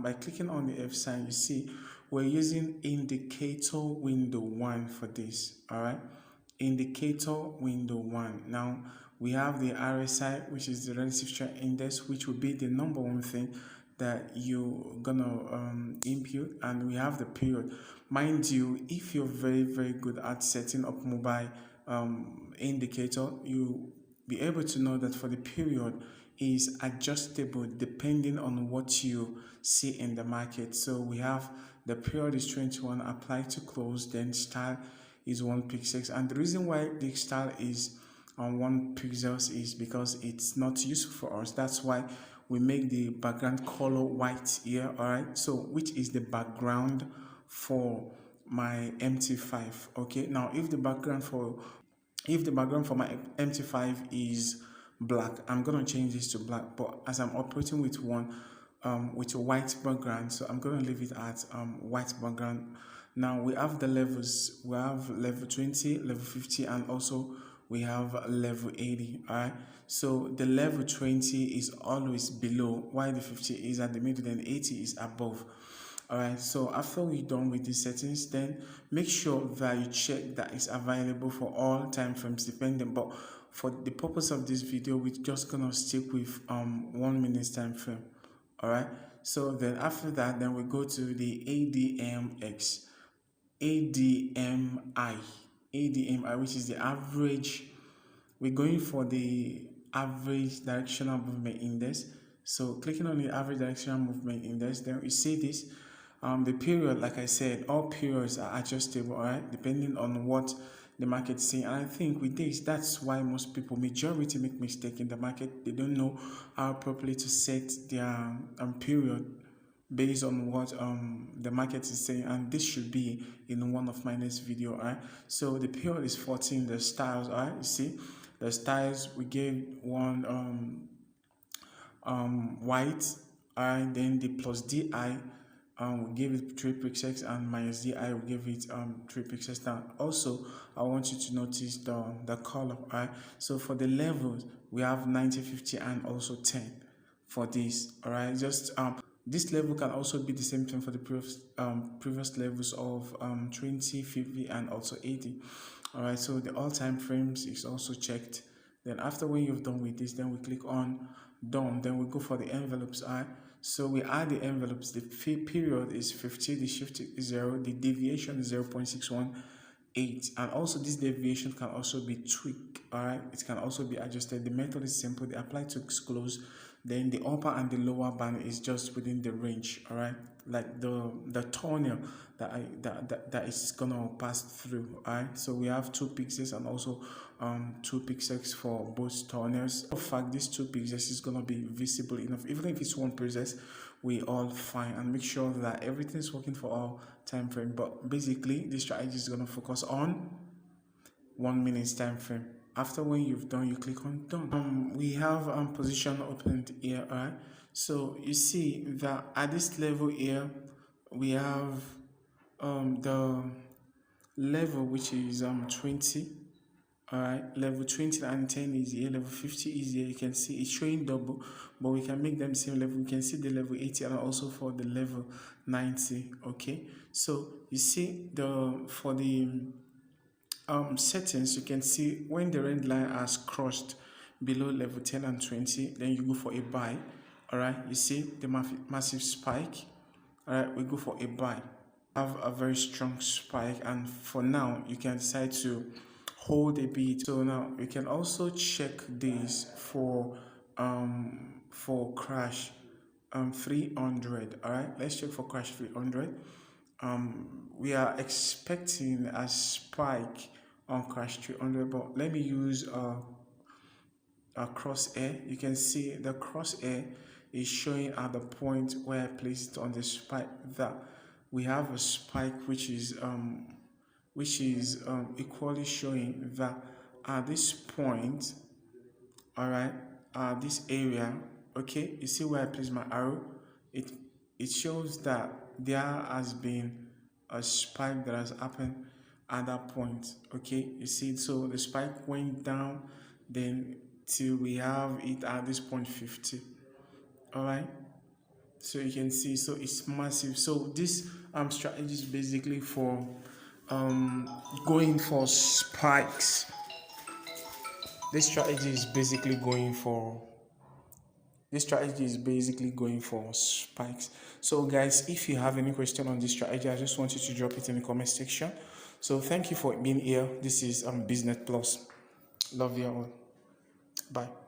by clicking on the F sign, you see we're using indicator window 1 for this. All right, indicator window 1. Now we have the RSI, which is the relative strength index, which will be the number one thing that you're gonna input, and we have the period. Mind you, if you're very good at setting up mobile indicator, you be able to know that for the period is adjustable depending on what you see in the market. So we have the period is 21, apply to close, then style is 1 pixels, and the reason why the style is on 1 pixels is because it's not useful for us. That's why we make the background color white here. All right, so which is the background for my MT5. Okay, now if the background for my MT5 is black, I'm gonna change this to black, but as I'm operating with with a white background, so I'm gonna leave it at white background. Now we have the levels. We have level 20, level 50, and also we have level 80. All right, so the level 20 is always below, while the 50 is at the middle, then 80 is above. All right, so after we're done with these settings, then make sure that you check that it's available for all time frames depending, but for the purpose of this video, we're just gonna stick with 1 minute time frame. All right, so then after that, then we go to the ADMI, which is the average. We're going for the average directional movement index. So clicking on the average directional movement index, then we see this. The period, like I said, all periods are adjustable, all right, depending on what the market is saying. And I think with this, that's why most people, majority, make mistake in the market. They don't know how properly to set their period based on what the market is saying, and this should be in one of my next video. All right, so the period is 14. The styles, all right, you see the styles, we gave one white, all right, then the plus DI, we give it 3 pixels, and minus DI, we give it 3 pixels down. Also, I want you to notice the color. All right, so for the levels, we have 90, 50, and also 10 for this. All right, just this level can also be the same thing for the previous levels of 20, 50, and also 80. All right, so the all time frames is also checked. Then after when you've done with this, then we click on done. Then we go for the envelopes. All right, so we add the envelopes. The period is 50, the shift is 0, the deviation is 0.618, and also this deviation can also be tweaked. All right, it can also be adjusted. The method is simple. The apply to close, then the upper and the lower band is just within the range. All right, like the tunnel that is gonna pass through. All right, so we have 2 pixels and also 2 pixels for both tunnels. In fact, this 2 pixels is gonna be visible enough. Even if it's 1 pixel, we all fine, and make sure that everything's working for all time frame. But basically, this strategy is gonna focus on 1 minute time frame. After when you've done, you click on done. We have position opened here. All right, so you see that at this level here, we have the level which is 20. All right, level 20 and 10 is here, level 50 is here. You can see it's showing double, but we can make them same level. We can see the level 80 and also for the level 90. Okay, so you see for the settings, you can see when the red line has crossed below level 10 and 20, then you go for a buy. All right, you see the massive spike. All right, we go for a buy. Have a very strong spike, and for now you can decide to hold a bit. So now you can also check this for crash 300. All right, let's check for crash 300. We are expecting a spike on crash 300, but let me use a crosshair. You can see the crosshair is showing at the point where I placed it on the spike that we have a spike which is equally showing that at this point, all right, this area, okay, you see where I place my arrow, it shows that there has been a spike that has happened at that point. Okay, you see, so the spike went down then till we have it at this point 50. All right, So you can see, so it's massive. So this strategy is basically for um going for spikes. This strategy is basically going for this strategy is basically going for spikes. So guys, if you have any question on this strategy, I just want you to drop it in the comment section. So thank you for being here. This is Business Plus. Love you all. Bye.